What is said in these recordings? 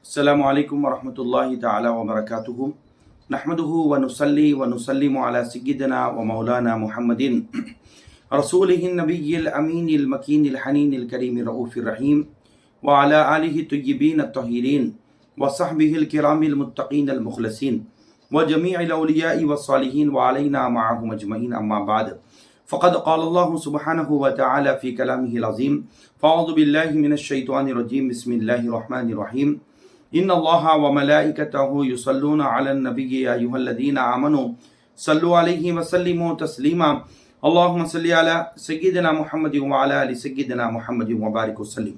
السلام علیکم ورحمۃ اللہ تعالی وبرکاتہ نحمده ونصلی ونسلم علی سیدنا و مولانا محمد رسولہ النبی الامین المکین الحنین الکریم الرؤوف الرحیم وعلی آلہ الطیبین الطاہرین وصحبہ الکرام المتقین المخلصین وجمیع الاولیاء والصالحین وعلینا معهم اجمعین اما بعد فقد قال اللہ سبحانہ وتعالی فی کلامہ العظیم فاعوذ باللہ من الشیطان الرجیم بسم اللہ الرحمن الرحیم ان اللہ وملائکتہ یصلون علی النبی یا ایھا الذین آمنوا صلوا علیہ وسلموا تسلیما اللہم صلی علی سیدنا محمد وعلی آل سیدنا محمد وبارک وسلم۔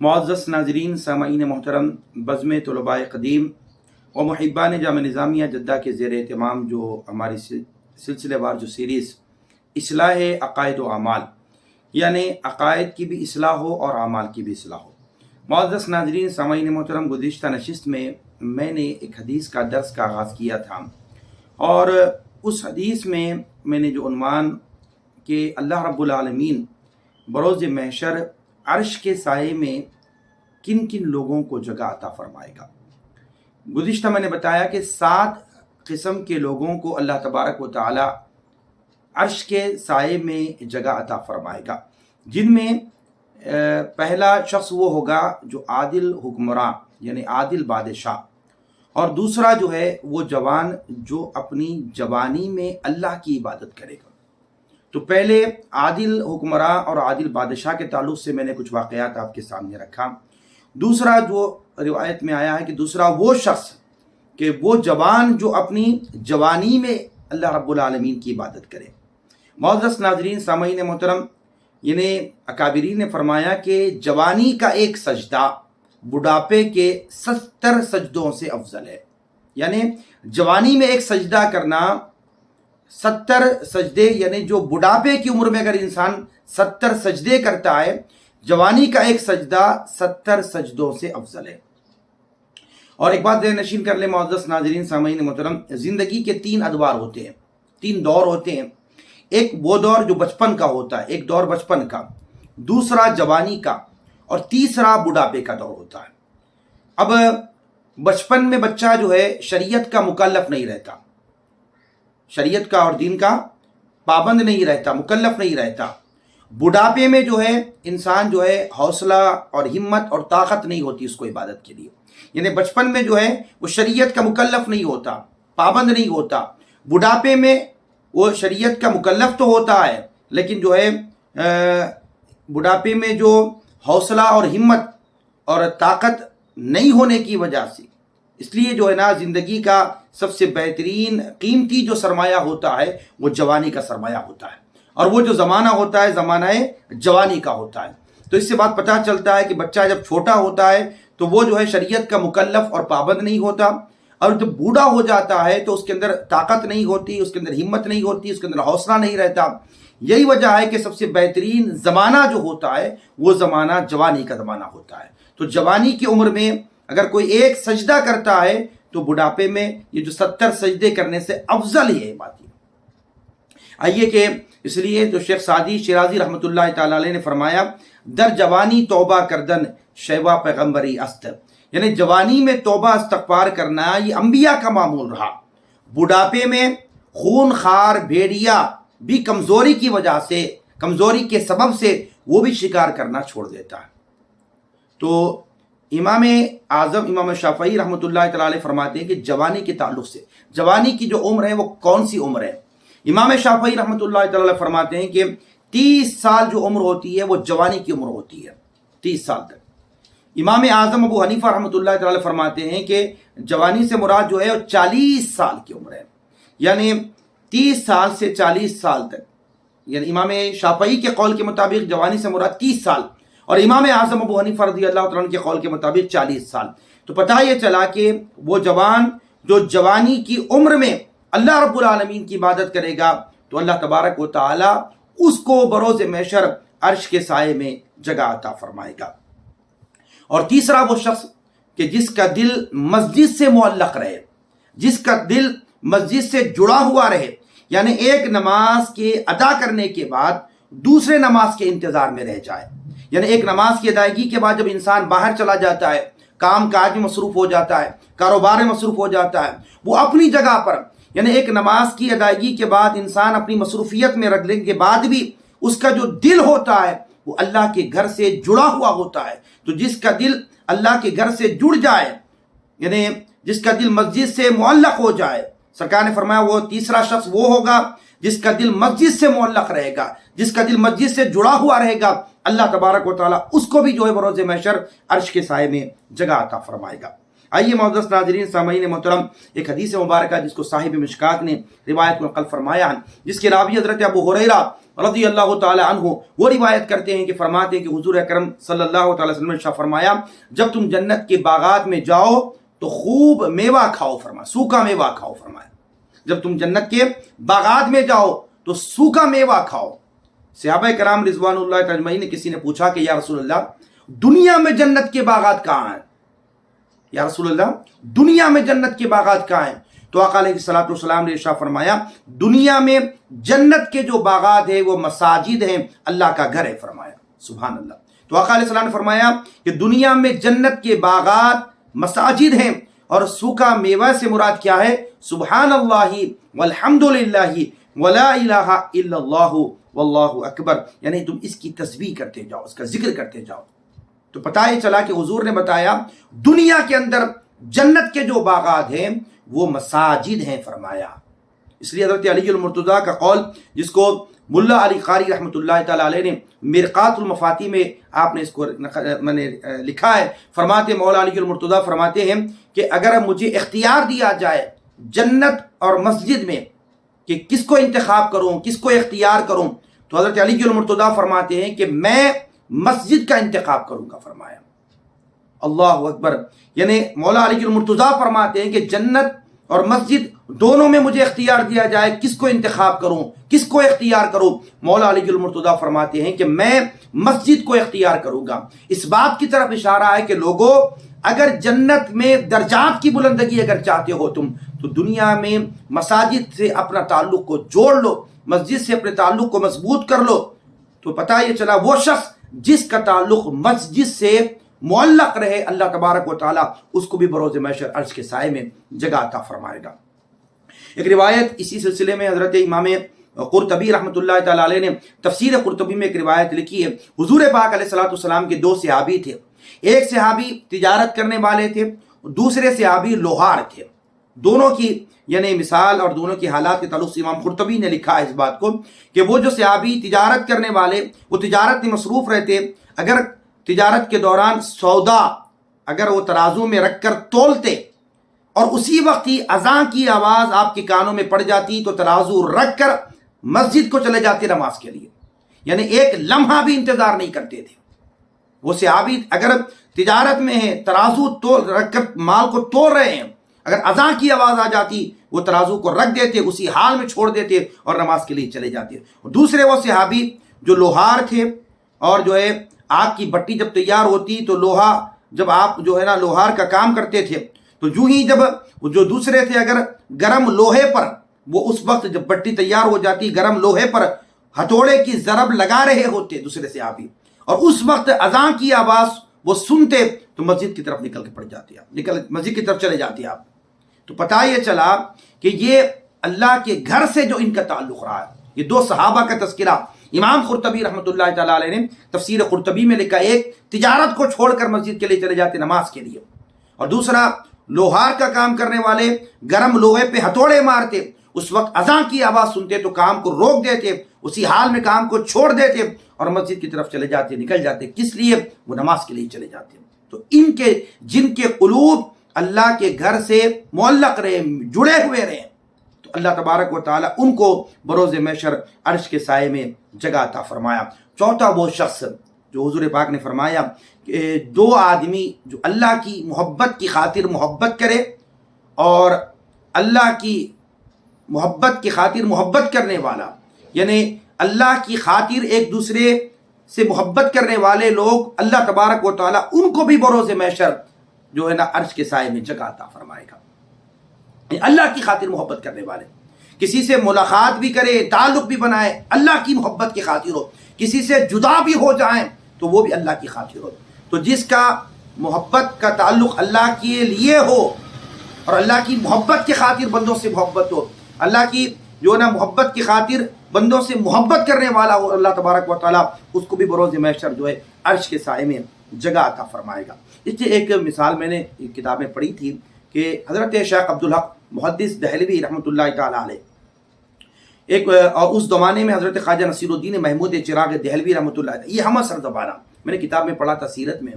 معزز ناظرین، سامعین محترم، بزم طلباء قدیم و محبان جامعہ نظامیہ جدہ کے زیر اہتمام جو ہماری سلسلے وار جو سیریز اصلاح عقائد و اعمال، یعنی عقائد کی بھی اصلاح ہو اور اعمال کی بھی اصلاح ہو۔ معزز ناظرین، سامعین محترم، گزشتہ نشست میں نے ایک حدیث کا درس کا آغاز کیا تھا، اور اس حدیث میں نے جو عنوان کہ اللہ رب العالمین بروز محشر عرش کے سائے میں کن کن لوگوں کو جگہ عطا فرمائے گا، گزشتہ میں نے بتایا کہ 7 قسم کے لوگوں کو اللہ تبارک و تعالی عرش کے سائے میں جگہ عطا فرمائے گا، جن میں پہلا شخص وہ ہوگا جو عادل حکمراں یعنی عادل بادشاہ، اور دوسرا جو ہے وہ جوان جو اپنی جوانی میں اللہ کی عبادت کرے گا۔ تو پہلے عادل حکمراں اور عادل بادشاہ کے تعلق سے میں نے کچھ واقعات آپ کے سامنے رکھا۔ دوسرا جو روایت میں آیا ہے کہ دوسرا وہ شخص کہ وہ جوان جو اپنی جوانی میں اللہ رب العالمین کی عبادت کرے۔ معزز ناظرین، سامعین محترم، یعنی اکابرین نے فرمایا کہ جوانی کا ایک سجدہ بڑھاپے کے 70 سجدوں سے افضل ہے، یعنی جوانی میں ایک سجدہ کرنا 70 سجدے، یعنی جو بڑھاپے کی عمر میں اگر انسان 70 سجدے کرتا ہے، جوانی کا ایک سجدہ 70 سجدوں سے افضل ہے۔ اور ایک بات ذہن نشین کر لیں معزز ناظرین، سامعین محترم، زندگی کے 3 ادوار ہوتے ہیں، 3 دور ہوتے ہیں۔ ایک وہ دور جو بچپن کا ہوتا ہے، ایک دور بچپن کا، دوسرا جوانی کا، اور تیسرا بڑھاپے کا دور ہوتا ہے۔ اب بچپن میں بچہ جو ہے شریعت کا مکلف نہیں رہتا، شریعت کا اور دین کا پابند نہیں رہتا، مکلف نہیں رہتا۔ بڑھاپے میں جو ہے انسان جو ہے حوصلہ اور ہمت اور طاقت نہیں ہوتی اس کو عبادت کے لیے، یعنی بچپن میں جو ہے وہ شریعت کا مکلف نہیں ہوتا، پابند نہیں ہوتا۔ بڑھاپے میں وہ شریعت کا مکلف تو ہوتا ہے، لیکن جو ہے بڑھاپے میں جو حوصلہ اور ہمت اور طاقت نہیں ہونے کی وجہ سے، اس لیے جو ہے نا زندگی کا سب سے بہترین قیمتی جو سرمایہ ہوتا ہے وہ جوانی کا سرمایہ ہوتا ہے، اور وہ جو زمانہ ہوتا ہے زمانہ جوانی کا ہوتا ہے۔ تو اس سے بات پتہ چلتا ہے کہ بچہ جب چھوٹا ہوتا ہے تو وہ جو ہے شریعت کا مکلف اور پابند نہیں ہوتا، اور جب بوڑھا ہو جاتا ہے تو اس کے اندر طاقت نہیں ہوتی، اس کے اندر ہمت نہیں ہوتی، اس کے اندر حوصلہ نہیں رہتا۔ یہی وجہ ہے کہ سب سے بہترین زمانہ جو ہوتا ہے وہ زمانہ جوانی کا زمانہ ہوتا ہے۔ تو جوانی کی عمر میں اگر کوئی ایک سجدہ کرتا ہے تو بڑھاپے میں یہ جو 70 سجدے کرنے سے افضل ہے بات۔ آئیے کہ اس لیے جو شیخ سعدی شیرازی رحمۃ اللہ تعالی علیہ نے فرمایا، در جوانی توبہ کردن شیوا پیغمبری است، یعنی جوانی میں توبہ استغفار کرنا یہ انبیاء کا معمول رہا، بڑھاپے میں خون خار بھیڑیا بھی کمزوری کی وجہ سے، کمزوری کے سبب سے وہ بھی شکار کرنا چھوڑ دیتا ہے۔ تو امام اعظم امام شافعی رحمۃ اللہ تعالی علیہ فرماتے ہیں کہ جوانی کے تعلق سے، جوانی کی جو عمر ہے وہ کون سی عمر ہے؟ امام شافعی رحمۃ اللہ تعالی علیہ فرماتے ہیں کہ 30 سال جو عمر ہوتی ہے وہ جوانی کی عمر ہوتی ہے، 30 سال تک۔ امام اعظم ابو حنیفہ رحمۃ اللہ تعالی فرماتے ہیں کہ جوانی سے مراد جو ہے وہ 40 سال کی عمر ہے، یعنی 30 سال سے 40 سال تک، یعنی امام شافعی کے قول کے مطابق جوانی سے مراد 30 سال، اور امام اعظم ابو حنیفہ رضی اللہ تعالیٰ عنہ کے قول کے مطابق 40 سال۔ تو پتہ یہ چلا کہ وہ جوان جو جوانی کی عمر میں اللہ رب العالمین کی عبادت کرے گا تو اللہ تبارک و تعالی اس کو بروز محشر عرش کے سائے میں جگہ عطا فرمائے گا۔ اور تیسرا وہ شخص کہ جس کا دل مسجد سے معلق رہے، جس کا دل مسجد سے جڑا ہوا رہے، یعنی ایک نماز کے ادا کرنے کے بعد دوسرے نماز کے انتظار میں رہ جائے، یعنی ایک نماز کی ادائیگی کے بعد جب انسان باہر چلا جاتا ہے کام کاج میں مصروف ہو جاتا ہے، کاروبار میں مصروف ہو جاتا ہے، وہ اپنی جگہ پر یعنی ایک نماز کی ادائیگی کے بعد انسان اپنی مصروفیت میں رکھ لینے کے بعد بھی اس کا جو دل ہوتا ہے وہ اللہ کے گھر سے جڑا ہوا ہوتا ہے۔ تو جس کا دل اللہ کے گھر سے جڑ جائے، یعنی جس کا دل مسجد سے معلق ہو جائے، سرکار نے فرمایا وہ تیسرا شخص وہ ہوگا جس کا دل مسجد سے معلق رہے گا، جس کا دل مسجد سے جڑا ہوا رہے گا، اللہ تبارک و تعالیٰ اس کو بھی جو ہے بروز محشر عرش کے سائے میں جگہ عطا فرمائے گا۔ آئیے معزز ناظرین سامعین محترم، ایک حدیث مبارکہ جس کو صاحب مشکات نے روایت نقل فرمایا ہے، جس کے راوی حضرت ابو ہریرہ رضی اللہ تعالی عنہ وہ روایت کرتے ہیں کہ فرماتے ہیں کہ حضور اکرم صلی اللہ تعالی وسلم نے ارشاد فرمایا جب تم جنت کے باغات میں جاؤ تو خوب میوہ کھاؤ، فرمایا سوکھا میوہ کھاؤ، فرمایا جب تم جنت کے باغات میں جاؤ تو سوکھا میوہ کھاؤ۔ صحابہ کرام رضوان اللہ اجمعین نے کسی نے پوچھا کہ یا رسول اللہ دنیا میں جنت کے باغات کہاں ہیں؟ یا رسول اللہ دنیا میں جنت کے باغات کہاں ہیں؟ تو آقا علیہ الصلوۃ والسلام نے ارشاد فرمایا دنیا میں جنت کے جو باغات ہیں وہ مساجد ہیں، اللہ کا گھر ہے، فرمایا سبحان اللہ۔ تو آقا علیہ السلام نے فرمایا کہ دنیا میں جنت کے باغات مساجد ہیں، اور سوکھا میوہ سے مراد کیا ہے؟ سبحان اللہ والحمد للہ ولا الہ الا اللہ واللہ اکبر، یعنی تم اس کی تسبیح کرتے جاؤ، اس کا ذکر کرتے جاؤ۔ تو پتہ یہ چلا کہ حضور نے بتایا دنیا کے اندر جنت کے جو باغات ہیں وہ مساجد ہیں، فرمایا۔ اس لیے حضرت علی المرتضیٰ کا قول جس کو ملا علی قاری رحمۃ اللہ تعالی علیہ نے مرقات المفاتی میں آپ نے اس کو میں نے لکھا ہے، فرماتے مولا علی المرتضیٰ فرماتے ہیں کہ اگر مجھے اختیار دیا جائے جنت اور مسجد میں کہ کس کو انتخاب کروں، کس کو اختیار کروں، تو حضرت علی المرتضیٰ فرماتے ہیں کہ میں مسجد کا انتخاب کروں گا، فرمایا اللہ اکبر۔ یعنی مولا علی المرتضیٰ فرماتے ہیں کہ جنت اور مسجد دونوں میں مجھے اختیار دیا جائے کس کو انتخاب کروں، کس کو اختیار کروں، مولا علی المرتضیٰ فرماتے ہیں کہ میں مسجد کو اختیار کروں گا۔ اس بات کی طرف اشارہ ہے کہ لوگوں اگر جنت میں درجات کی بلندگی اگر چاہتے ہو تم تو دنیا میں مساجد سے اپنا تعلق کو جوڑ لو، مسجد سے اپنے تعلق کو مضبوط کر لو۔ تو پتہ یہ چلا وہ شخص جس کا تعلق مسجد سے معلق رہے اللہ تبارک و تعالیٰ اس کو بھی بروز محشر عرش کے سائے میں جگہ عطا فرمائے گا۔ ایک روایت اسی سلسلے میں حضرت امام قرطبی رحمۃ اللہ تعالی علیہ نے تفسیر قرطبی میں ایک روایت لکھی ہے، حضور پاک علیہ الصلوۃ والسلام کے دو صحابی تھے، ایک صحابی تجارت کرنے والے تھے، دوسرے صحابی لوہار تھے۔ دونوں کی یعنی مثال اور دونوں کی حالات کے تعلق سے امام قرطبی نے لکھا ہے اس بات کو کہ وہ جو صحابی تجارت کرنے والے وہ تجارت میں مصروف رہتے، اگر تجارت کے دوران سودا اگر وہ ترازو میں رکھ کر تولتے اور اسی وقت ہی اذان کی آواز آپ کے کانوں میں پڑ جاتی تو ترازو رکھ کر مسجد کو چلے جاتے نماز کے لیے، یعنی ایک لمحہ بھی انتظار نہیں کرتے تھے۔ وہ صحابی اگر تجارت میں ہیں، ترازو تول رکھ کر مال کو تول رہے ہیں، اگر اذان کی آواز آ جاتی وہ ترازو کو رکھ دیتے، اسی حال میں چھوڑ دیتے اور نماز کے لیے چلے جاتے۔ دوسرے وہ صحابی جو لوہار تھے، اور جو ہے آگ کی بٹی جب تیار ہوتی تو لوہا جب آپ جو ہے نا لوہار کا کام کرتے تھے تو جو ہی جب جو دوسرے تھے اگر گرم لوہے پر وہ اس وقت جب بٹی تیار ہو جاتی گرم لوہے پر ہتھوڑے کی ضرب لگا رہے ہوتے دوسرے صحابی، اور اس وقت اذان کی آواز وہ سنتے تو مسجد کی طرف نکل کے پڑ جاتے آپ، مسجد کی طرف چلے جاتے آپ۔ تو پتہ یہ چلا کہ یہ اللہ کے گھر سے جو ان کا تعلق رہا ہے۔ یہ دو صحابہ کا تذکرہ امام قرطبی رحمۃ اللہ تعالی علیہ نے تفسیر قرطبی میں لکھا، ایک تجارت کو چھوڑ کر مسجد کے لیے چلے جاتے نماز کے لیے، اور دوسرا لوہار کا کام کرنے والے گرم لوہے پہ ہتھوڑے مارتے، اس وقت اذان کی آواز سنتے تو کام کو روک دیتے، اسی حال میں کام کو چھوڑ دیتے اور مسجد کی طرف چلے جاتے، نکل جاتے۔ کس لیے؟ وہ نماز کے لیے چلے جاتے۔ تو ان کے جن کے قلوب اللہ کے گھر سے معلق رہے، جڑے ہوئے رہے، تو اللہ تبارک و تعالیٰ ان کو بروز محشر عرش کے سائے میں جگہ عطا فرمایا۔ چوتھا وہ شخص جو حضور پاک نے فرمایا کہ دو آدمی جو اللہ کی محبت کی خاطر محبت کرے اور اللہ کی محبت کی خاطر محبت کرنے والا، یعنی اللہ کی خاطر ایک دوسرے سے محبت کرنے والے لوگ اللہ تبارک و تعالیٰ ان کو بھی بروز محشر جو ہے نا عرش کے سائے میں جگہ عطا فرمائے گا۔ اللہ کی خاطر محبت کرنے والے، کسی سے ملاقات بھی کرے، تعلق بھی بنائے، اللہ کی محبت کی خاطر ہو، کسی سے جدا بھی ہو جائیں تو وہ بھی اللہ کی خاطر ہو۔ تو جس کا محبت کا تعلق اللہ کے لیے ہو اور اللہ کی محبت کی خاطر بندوں سے محبت ہو، اللہ کی جو نا محبت کی خاطر بندوں سے محبت کرنے والا ہو، اللہ تبارک و تعالیٰ اس کو بھی بروز محشر جو ہے عرش کے سائے میں جگہ عطا فرمائے گا۔ اس لیے ایک مثال میں نے ایک کتاب میں پڑھی تھی کہ حضرت شیخ عبدالحق محدث دہلوی رحمۃ اللہ تعالیٰ علیہ اور اس زمانے میں حضرت خواجہ نصیر الدین محمود چراغ دہلوی رحمۃ اللہ علیہ، یہ ہم سر زبانہ میں نے کتاب میں پڑھا تھا سیرت میں،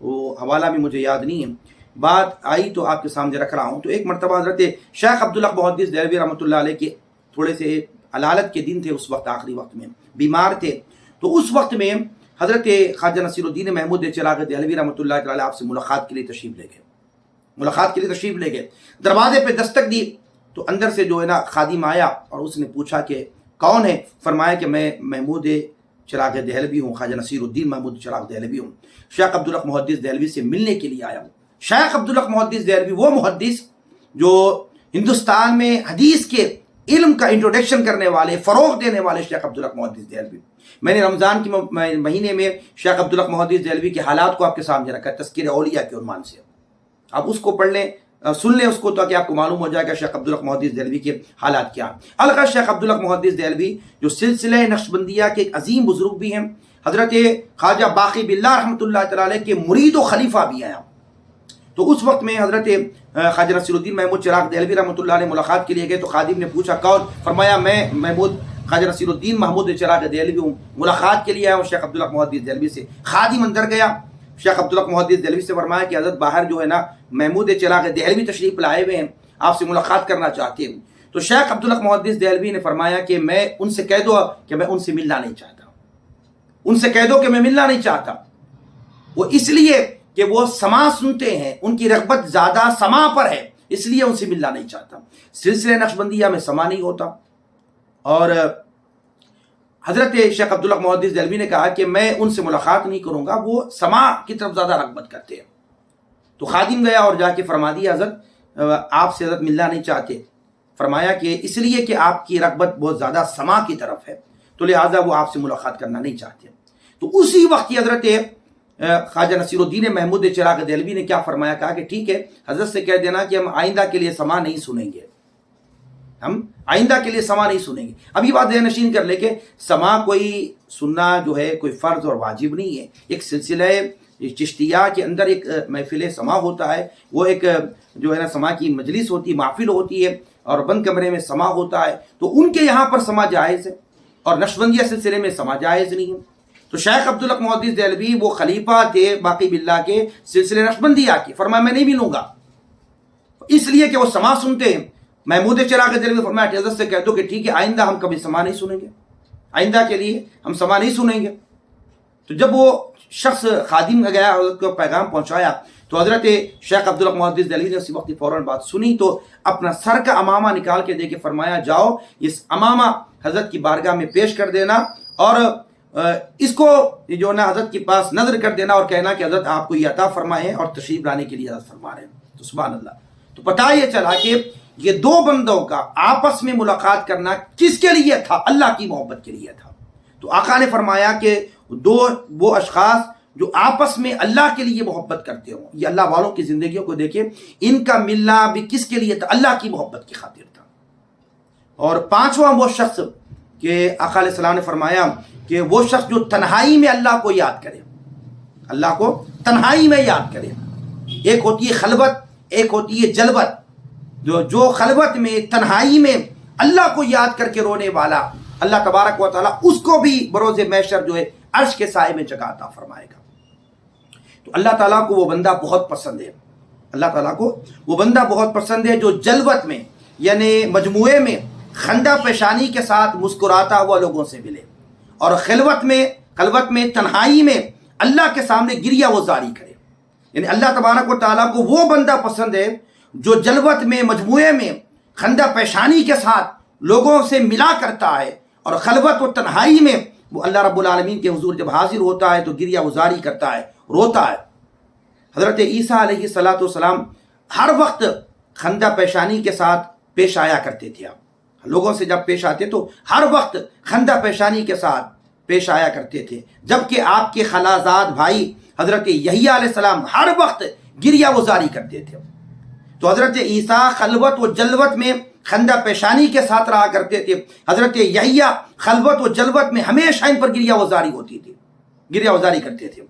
وہ حوالہ بھی مجھے یاد نہیں ہے، بات آئی تو آپ کے سامنے رکھ رہا ہوں۔ تو ایک مرتبہ حضرت شیخ عبدالحق محدث دہلوی رحمۃ اللہ علیہ کے تھوڑے سے علالت کے دن تھے، اس وقت آخری وقت میں بیمار تھے، تو اس وقت میں حضرت خواجہ نصیر الدین محمود چراغ دہلوی رحمۃ اللہ تعالیٰ آپ سے ملاقات کے لیے تشریف لے گئے، دروازے پہ دستک دی تو اندر سے جو ہے نا خادم آیا اور اس نے پوچھا کہ کون ہے؟ فرمایا کہ میں محمود چراغ دہلوی ہوں، خواجہ نصیر الدین محمود چراغ دہلوی ہوں، شیخ عبدالحق محدث دہلوی سے ملنے کے لیے آیا ہوں۔ شیخ عبدالحق محدث دہلوی وہ محدث جو ہندوستان میں حدیث کے علم کا انٹروڈکشن کرنے والے، فروغ دینے والے شیخ عبدالحق محدث دہلوی۔ میں نے رمضان کے مہینے میں شیخ عبدالحق محدث دہلوی کے حالات کو آپ کے سامنے رکھا، تذکیر اولیاء کے عنوان سے، آپ اس کو پڑھ لیں، سن لیں اس کو، تاکہ آپ کو معلوم ہو جائے گا شیخ عبدالحق محدث دہلوی کے حالات کیا ہیں۔ الغرض شیخ عبدالحق محدث دہلوی جو سلسلہ نقشبندیہ کے ایک عظیم بزرگ بھی ہیں، حضرت خواجہ باقی باللہ رحمۃ اللہ تعالیٰ علیہ کے مرید و خلیفہ بھی ہیں، تو اس وقت میں حضرت خواجہ نصیر الدین محمود چراغ دہلوی رحمۃ اللہ علیہ ملاقات کے لیے گئے، تو خادم نے پوچھا کون؟ فرمایا میں محمود خواجہ نصیر الدین محمود چراغ دہلوی ہوں، ملاقات کے لیے آیا ہوں شیخ عبدالحق محدث دہلوی سے۔ خادم اندر گیا، شیخ عبدالحق محدث دہلوی سے فرمایا کہ حضرت باہر جو ہے نا محمود چراغ دہلوی تشریف لائے ہوئے ہیں، آپ سے ملاقات کرنا چاہتے ہیں۔ تو شیخ عبدالحق محدث دہلوی نے فرمایا کہ میں ان سے کہہ دو کہ میں ان سے ملنا نہیں چاہتا، ان سے کہہ دو کہ میں ملنا نہیں چاہتا، وہ اس لیے کہ وہ سما سنتے ہیں، ان کی رغبت زیادہ سما پر ہے، اس لیے ان سے ملنا نہیں چاہتا۔ سلسلہ نقشبندیہ میں سما نہیں ہوتا، اور حضرت شیخ عبدالحق محدث دہلوی نے کہا کہ میں ان سے ملاقات نہیں کروں گا، وہ سما کی طرف زیادہ رغبت کرتے ہیں۔ تو خادم گیا اور جا کے فرما دیا حضرت آپ سے حضرت ملنا نہیں چاہتے، فرمایا کہ اس لیے کہ آپ کی رغبت بہت زیادہ سما کی طرف ہے، تو لہٰذا وہ آپ سے ملاقات کرنا نہیں چاہتے۔ تو اسی وقت کی حضرت خواجہ نصیر الدین محمود چراغ دہلوی نے کیا فرمایا؟ کہا کہ ٹھیک ہے، حضرت سے کہہ دینا کہ ہم آئندہ کے لیے سما نہیں سنیں گے، ہم آئندہ کے لیے سما نہیں سنیں گے۔ اب یہ بات ذہن نشین کر لے کہ سما کوئی سننا جو ہے کوئی فرض اور واجب نہیں ہے، ایک سلسلہ چشتیہ کے اندر ایک محفل سما ہوتا ہے، وہ ایک جو ہے نا سما کی مجلس ہوتی، محفل ہوتی ہے، اور بند کمرے میں سما ہوتا ہے، تو ان کے یہاں پر سما جائز ہے، اور نقشبندیہ سلسلے میں سما جائز نہیں ہے۔ تو شیخ عبدالحق محدث دہلوی وہ خلیفہ تھے باقی باللہ کے سلسلے نقشبندیہ کے، فرمایا میں نہیں ملوں گا، اس لیے کہ وہ سما سنتے ہیں۔ محمود چراغ دہلوی فرمایا حضرت سے کہہ دو کہ ٹھیک ہے، آئندہ ہم کبھی سما نہیں سنیں گے، آئندہ کے لیے ہم سما نہیں سنیں گے۔ تو جب وہ شخص خادم گیا، حضرت کو پیغام پہنچایا، تو حضرت شیخ عبدالحق محدث دہلوی نے اسی وقت فوراً بات سنی، تو اپنا سر کا امامہ نکال کے دے کے فرمایا جاؤ اس امامہ حضرت کی بارگاہ میں پیش کر دینا، اور اس کو جو نا حضرت کے پاس نظر کر دینا، اور کہنا کہ حضرت آپ کو یہ عطا فرمائے ہیں اور تشریف لانے کے لیے حضرت فرما رہے ہیں۔ تو سبحان اللہ، تو پتہ یہ چلا کہ یہ دو بندوں کا آپس میں ملاقات کرنا کس کے لیے تھا؟ اللہ کی محبت کے لیے تھا۔ تو آقا نے فرمایا کہ دو وہ اشخاص جو آپس میں اللہ کے لیے محبت کرتے ہوں، یہ اللہ والوں کی زندگیوں کو دیکھیں، ان کا ملنا بھی کس کے لیے تھا؟ اللہ کی محبت کی خاطر تھا۔ اور پانچواں وہ شخص کہ آقا علیہ السلام نے فرمایا کہ وہ شخص جو تنہائی میں اللہ کو یاد کرے، اللہ کو تنہائی میں یاد کرے۔ ایک ہوتی ہے خلوت، ایک ہوتی ہے جلوت۔ جو خلوت میں تنہائی میں اللہ کو یاد کر کے رونے والا، اللہ تبارک و تعالیٰ اس کو بھی بروز محشر جو ہے عرش کے سائے میں جگہ عطا فرمائے گا۔ تو اللہ تعالیٰ کو وہ بندہ بہت پسند ہے، اللہ تعالیٰ کو وہ بندہ بہت پسند ہے جو جلوت میں یعنی مجموعے میں خندہ پیشانی کے ساتھ مسکراتا ہوا لوگوں سے ملے، اور خلوت میں تنہائی میں اللہ کے سامنے گریہ وہ زاری کرے۔ یعنی اللہ تبارک و تعالیٰ کو وہ بندہ پسند ہے جو جلوت میں مجموعے میں خندہ پیشانی کے ساتھ لوگوں سے ملا کرتا ہے، اور خلوت و تنہائی میں وہ اللہ رب العالمین کے حضور جب حاضر ہوتا ہے تو گریہ وزاری کرتا ہے، روتا ہے۔ حضرت عیسیٰ علیہ السلام ہر وقت خندہ پیشانی کے ساتھ پیش آیا کرتے تھے، آپ لوگوں سے جب پیش آتے تو ہر وقت خندہ پیشانی کے ساتھ پیش آیا کرتے تھے، جبکہ آپ کے خالازاد بھائی حضرت یحییٰ علیہ السلام ہر وقت گریہ وزاری کرتے تھے. تو حضرت عیسیٰ خلوت و جلوت میں خندہ پیشانی کے ساتھ رہا کرتے تھے. حضرت یحییٰ خلوت و جلوت میں ہمیشہ ان پر گریہ وزاری ہوتی تھی، گریہ وزاری کرتے تھے.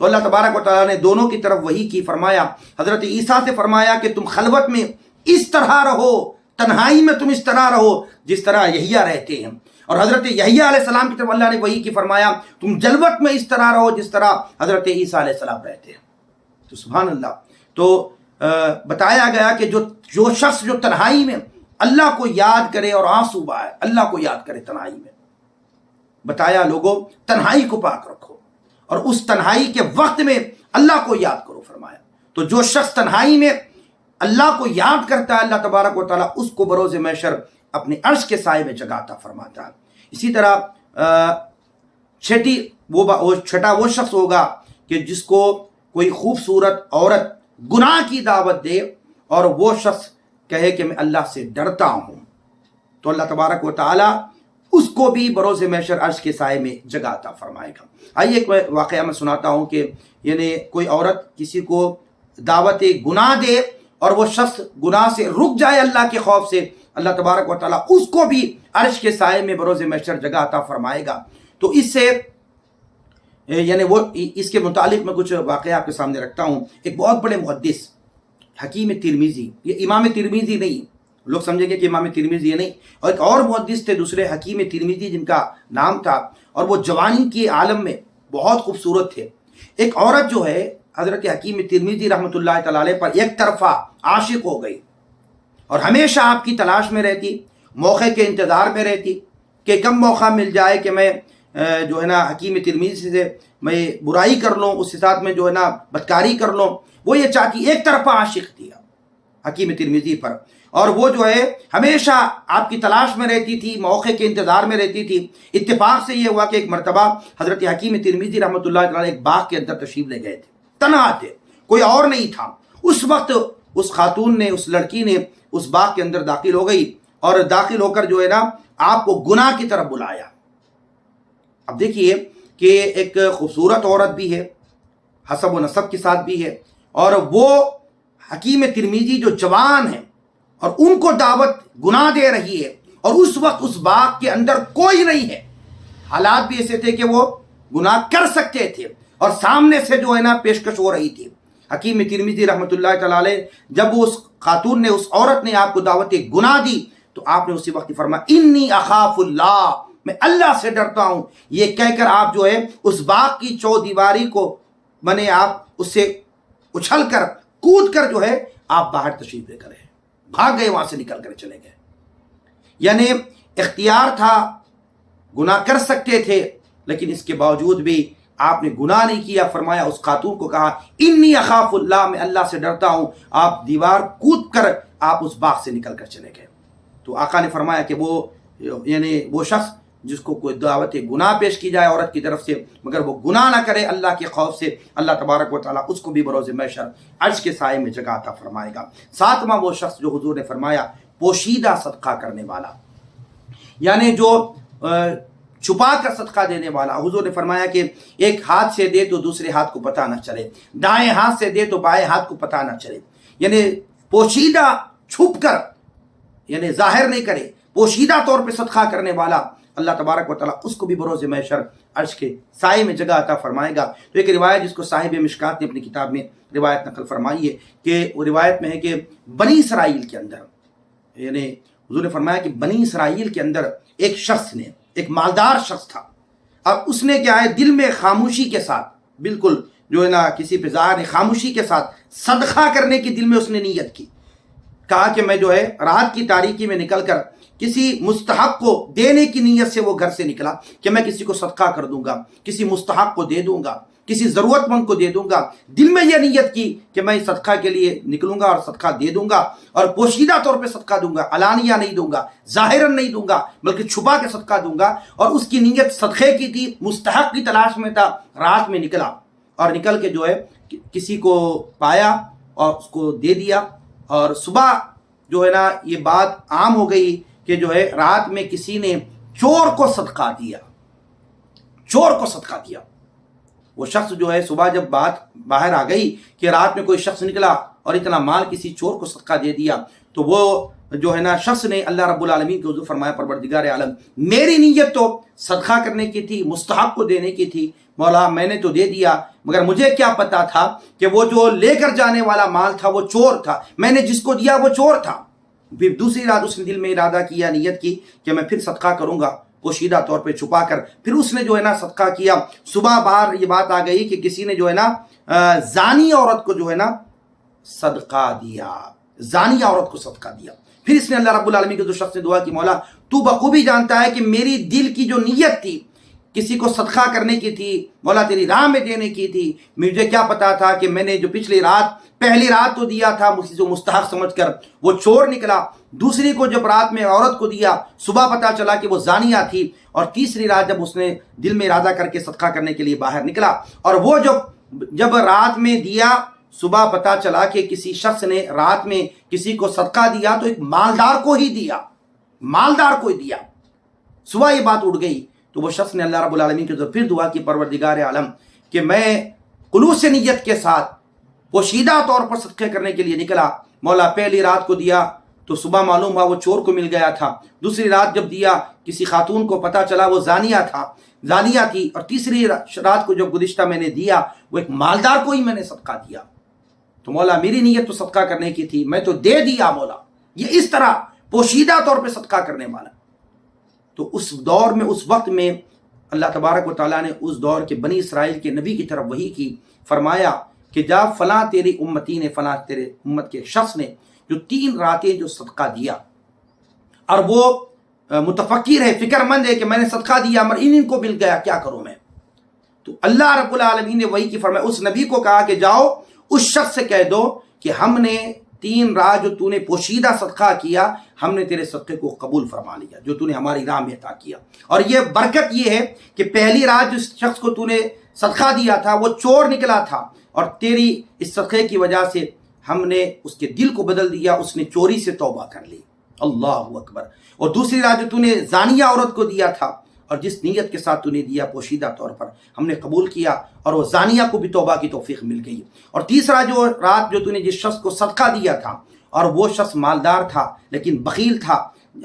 تو اللہ تبارک و تعالیٰ نے دونوں کی طرف وحی کی. فرمایا حضرت عیسیٰ سے فرمایا کہ تم خلوت میں اس طرح رہو، تنہائی میں تم اس طرح رہو جس طرح یحییٰ رہتے ہیں. اور حضرت یحییٰ علیہ السلام کی طرف اللہ نے وحی کی، فرمایا تم جلوت میں اس طرح رہو جس طرح حضرت عیسیٰ علیہ السلام رہتے ہیں. تو سبحان اللہ. تو بتایا گیا کہ جو شخص جو تنہائی میں اللہ کو یاد کرے اور آنسو بہائے، اللہ کو یاد کرے تنہائی میں، بتایا لوگوں تنہائی کو پاک رکھو اور اس تنہائی کے وقت میں اللہ کو یاد کرو. فرمایا تو جو شخص تنہائی میں اللہ کو یاد کرتا ہے، اللہ تبارک و تعالیٰ اس کو بروز محشر اپنے عرش کے سائے میں جگہ عطا فرماتا ہے. اسی طرح چھٹا وہ شخص ہوگا کہ جس کو کوئی خوبصورت عورت گناہ کی دعوت دے اور وہ شخص کہے کہ میں اللہ سے ڈرتا ہوں، تو اللہ تبارک و تعالیٰ اس کو بھی بروز محشر عرش کے سائے میں جگہ عطا فرمائے گا. آئیے ایک واقعہ میں سناتا ہوں کہ یعنی کوئی عورت کسی کو دعوت گناہ دے اور وہ شخص گناہ سے رک جائے اللہ کے خوف سے، اللہ تبارک و تعالیٰ اس کو بھی عرش کے سائے میں بروز محشر جگہ عطا فرمائے گا. تو اس سے یعنی وہ اس کے متعلق میں کچھ واقعہ آپ کے سامنے رکھتا ہوں. ایک بہت بڑے محدث حکیم ترمذی، یہ امام ترمذی نہیں، لوگ سمجھیں گے کہ امام ترمذی یہ نہیں، اور ایک اور محدث تھے دوسرے حکیم ترمذی جن کا نام تھا، اور وہ جوانی کے عالم میں بہت خوبصورت تھے. ایک عورت جو ہے حضرت حکیم ترمذی رحمۃ اللہ تعالی علیہ پر ایک طرفہ عاشق ہو گئی اور ہمیشہ آپ کی تلاش میں رہتی، موقع کے انتظار میں رہتی کہ کم موقع مل جائے کہ میں جو ہے نا حکیم ترمذی سے میں برائی کر لوں، اس کے ساتھ میں جو ہے نا بدکاری کر لوں. وہ یہ چاہتی، ایک طرفہ عاشق تھی حکیم ترمذی پر، اور وہ جو ہے ہمیشہ آپ کی تلاش میں رہتی تھی، موقع کے انتظار میں رہتی تھی. اتفاق سے یہ ہوا کہ ایک مرتبہ حضرت حکیم ترمذی رحمۃ اللہ علیہ ایک باغ کے اندر تشریف لے گئے تھے، تنہا تھے، کوئی اور نہیں تھا. اس وقت اس خاتون نے، اس لڑکی نے اس باغ کے اندر داخل ہو گئی اور داخل ہو کر جو ہے نا آپ کو گناہ کی طرف بلایا. اب دیکھیے کہ ایک خوبصورت عورت بھی ہے، حسب و نسب کے ساتھ بھی ہے، اور وہ حکیم ترمذی جو جوان ہیں اور ان کو دعوت گناہ دے رہی ہے، اور اس وقت اس باغ کے اندر کوئی نہیں ہے. حالات بھی ایسے تھے کہ وہ گناہ کر سکتے تھے اور سامنے سے جو ہے نا پیشکش ہو رہی تھی. حکیم ترمذی رحمۃ اللہ تعالی علیہ جب اس خاتون نے، اس عورت نے آپ کو دعوت گناہ دی تو آپ نے اسی وقت فرمایا انی اخاف اللہ، میں اللہ سے ڈرتا ہوں. یہ کہہ کر آپ جو ہے اس باغ کی چودیواری کو بنے آپ اس سے اچھل کر کود کر جو ہے آپ باہر تشریف لے کر بھاگ گئے، وہاں سے نکل کر چلے گئے. یعنی اختیار تھا، گناہ کر سکتے تھے، لیکن اس کے باوجود بھی آپ نے گناہ نہیں کیا. فرمایا اس خاتون کو کہا انی اخاف اللہ، میں اللہ سے ڈرتا ہوں. آپ دیوار کود کر آپ اس باغ سے نکل کر چلے گئے. تو آقا نے فرمایا کہ وہ یعنی وہ شخص جس کو کوئی دعوت گناہ پیش کی جائے عورت کی طرف سے مگر وہ گناہ نہ کرے اللہ کے خوف سے، اللہ تبارک و تعالیٰ اس کو بھی بروز محشر عرش کے سائے میں جگہ عطا فرمائے گا. ساتواں وہ شخص جو حضور نے فرمایا پوشیدہ صدقہ کرنے والا، یعنی جو چھپا کر صدقہ دینے والا. حضور نے فرمایا کہ ایک ہاتھ سے دے تو دوسرے ہاتھ کو پتہ نہ چلے، دائیں ہاتھ سے دے تو بائیں ہاتھ کو پتہ نہ چلے. یعنی پوشیدہ، چھپ کر، یعنی ظاہر نہیں کرے، پوشیدہ طور پہ صدقہ کرنے والا، اللہ تبارک و تعالیٰ اس کو بھی بروز محشر عرش کے سائے میں جگہ عطا فرمائے گا. تو ایک روایت جس کو صاحب مشکات نے اپنی کتاب میں روایت نقل فرمائی ہے کہ وہ روایت میں ہے کہ بنی اسرائیل کے اندر، یعنی حضور نے فرمایا کہ بنی اسرائیل کے اندر ایک شخص نے، ایک مالدار شخص تھا، اب اس نے کیا ہے دل میں خاموشی کے ساتھ، بالکل جو ہے نا کسی پہ ظاہر نہیں، خاموشی کے ساتھ صدقہ کرنے کی دل میں اس نے نیت کی. کہا کہ میں جو ہے رات کی تاریکی میں نکل کر کسی مستحق کو دینے کی نیت سے وہ گھر سے نکلا کہ میں کسی کو صدقہ کر دوں گا، کسی مستحق کو دے دوں گا، کسی ضرورت مند کو دے دوں گا. دل میں یہ نیت کی کہ میں صدقہ کے لیے نکلوں گا اور صدقہ دے دوں گا، اور پوشیدہ طور پہ صدقہ دوں گا، علانیہ نہیں دوں گا، ظاہراً نہیں دوں گا، بلکہ چھپا کے صدقہ دوں گا. اور اس کی نیت صدقے کی تھی، مستحق کی تلاش میں تھا. رات میں نکلا اور نکل کے جو ہے کسی کو پایا اور اس کو دے دیا. اور صبح جو ہے نا یہ بات عام ہو گئی کہ جو ہے رات میں کسی نے چور کو صدقہ دیا، چور کو صدقہ دیا. وہ شخص جو ہے صبح جب بات باہر آ گئی کہ رات میں کوئی شخص نکلا اور اتنا مال کسی چور کو صدقہ دے دیا، تو وہ جو ہے نا شخص نے اللہ رب العالمین کے حضور فرمایا پروردگار عالم میری نیت تو صدقہ کرنے کی تھی، مستحق کو دینے کی تھی، مولا میں نے تو دے دیا، مگر مجھے کیا پتا تھا کہ وہ جو لے کر جانے والا مال تھا وہ چور تھا، میں نے جس کو دیا وہ چور تھا۔ پھر دوسری رات اس نے دل میں ارادہ کیا، نیت کی کہ میں پھر صدقہ کروں گا پوشیدہ طور پہ چھپا کر، پھر اس نے جو ہے نا صدقہ کیا۔ صبح باہر یہ بات آ گئی کہ کسی نے جو ہے نا زانی عورت کو جو ہے نا صدقہ دیا، زانی عورت کو صدقہ دیا۔ پھر اس نے اللہ رب العالمین کے جو شخص نے دعا کی، مولا تو بخوبی جانتا ہے کہ میری دل کی جو نیت تھی کسی کو صدقہ کرنے کی تھی، مولا تیری راہ میں دینے کی تھی، مجھے کیا پتا تھا کہ میں نے جو پہلی رات تو دیا تھا مجھے جو مستحق سمجھ کر وہ چور نکلا، دوسری کو جب رات میں عورت کو دیا صبح پتا چلا کہ وہ زانیہ تھی، اور تیسری رات جب اس نے دل میں ارادہ کر کے صدقہ کرنے کے لیے باہر نکلا اور وہ جب رات میں دیا صبح پتا چلا کہ کسی شخص نے رات میں کسی کو صدقہ دیا تو ایک مالدار کو ہی دیا، مالدار کو ہی دیا۔ صبح یہ بات اٹھ گئی تو وہ شخص نے اللہ رب العالمین کے پھر دعا کی، پروردگار عالم کہ میں خلوص نیت کے ساتھ پوشیدہ طور پر صدقے کرنے کے لیے نکلا، مولا پہلی رات کو دیا تو صبح معلوم ہوا وہ چور کو مل گیا تھا، دوسری رات جب دیا کسی خاتون کو پتا چلا وہ زانیہ تھی، اور تیسری رات کو جب گزشتہ میں نے دیا وہ ایک مالدار کو ہی میں نے صدقہ دیا، تو مولا میری نیت تو صدقہ کرنے کی تھی، میں تو دے دیا مولا۔ یہ اس طرح پوشیدہ طور پہ صدقہ کرنے والا۔ تو اس دور میں اس وقت میں اللہ تبارک و تعالیٰ نے اس دور کے بنی اسرائیل کے نبی کی طرف وحی کی، فرمایا کہ جا فلاں تیری امتی نے، فلاں تیرے امت کے شخص نے جو 3 راتیں جو صدقہ دیا اور وہ متفکر ہے، فکر مند ہے کہ میں نے صدقہ دیا مگر ان کو مل گیا، کیا کروں میں؟ تو اللہ رب العالمین نے وحی کی فرمایا، اس نبی کو کہا کہ جاؤ اس شخص سے کہہ دو کہ ہم نے 3 رات جو تو نے پوشیدہ صدقہ کیا ہم نے تیرے صدقے کو قبول فرما لیا، جو تو نے ہماری راہ میں عطا کیا۔ اور یہ برکت یہ ہے کہ پہلی رات جس شخص کو تو نے صدقہ دیا تھا وہ چور نکلا تھا، اور تیری اس صدقے کی وجہ سے ہم نے اس کے دل کو بدل دیا، اس نے چوری سے توبہ کر لی، اللہ اکبر۔ اور دوسری رات جو تو نے زانیہ عورت کو دیا تھا، اور جس نیت کے ساتھ تو نے دیا پوشیدہ طور پر ہم نے قبول کیا، اور وہ زانیہ کو بھی توبہ کی توفیق مل گئی۔ اور تیسرا جو رات جو تو نے جس شخص کو صدقہ دیا تھا اور وہ شخص مالدار تھا لیکن بخیل تھا،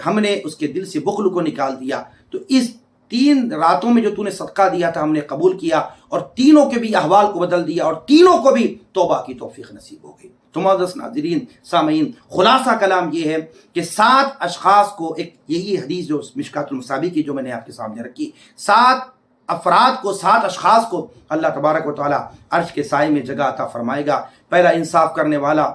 ہم نے اس کے دل سے بخل کو نکال دیا۔ تو اس 3 راتوں میں جو تو نے صدقہ دیا تھا ہم نے قبول کیا، اور تینوں کے بھی احوال کو بدل دیا، اور تینوں کو بھی توبہ کی توفیق نصیب ہو گئی۔ تو معزز ناظرین سامعین، خلاصہ کلام یہ ہے کہ 7 اشخاص کو، ایک یہی حدیث جو مشکات المصابیح کی جو میں نے آپ کے سامنے رکھی، 7 افراد کو، 7 اشخاص کو اللہ تبارک و تعالیٰ عرش کے سائے میں جگہ عطا فرمائے گا۔ پہلا انصاف کرنے والا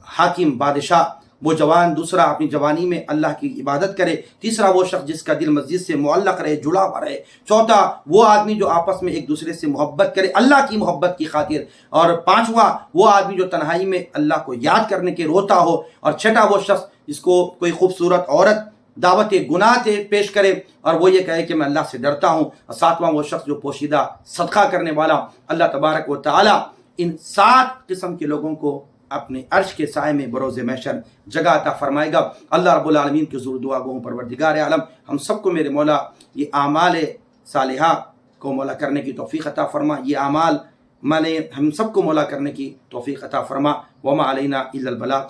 حاکم، بادشاہ، وہ جوان، دوسرا اپنی جوانی میں اللہ کی عبادت کرے، تیسرا وہ شخص جس کا دل مسجد سے معلق رہے، جڑا ہوا رہے، چوتھا وہ آدمی جو آپس میں ایک دوسرے سے محبت کرے اللہ کی محبت کی خاطر، اور پانچواں وہ آدمی جو تنہائی میں اللہ کو یاد کرنے کے روتا ہو، اور چھٹا وہ شخص جس کو کوئی خوبصورت عورت دعوت گناہ پیش کرے اور وہ یہ کہے کہ میں اللہ سے ڈرتا ہوں، اور ساتواں وہ شخص جو پوشیدہ صدقہ کرنے والا۔ اللہ تبارک و تعالی ان 7 قسم کے لوگوں کو اپنے عرش کے سائے میں بروز محشر جگہ عطا فرمائے گا۔ اللہ رب العالمین کی حضور دعا گو پروردگار عالم ہم سب کو میرے مولا یہ اعمال صالحہ کو مولا کرنے کی توفیق عطا فرما، یہ اعمال ہم سب کو مولا کرنے کی توفیق عطا فرما۔ وما علینا الا البلاغ۔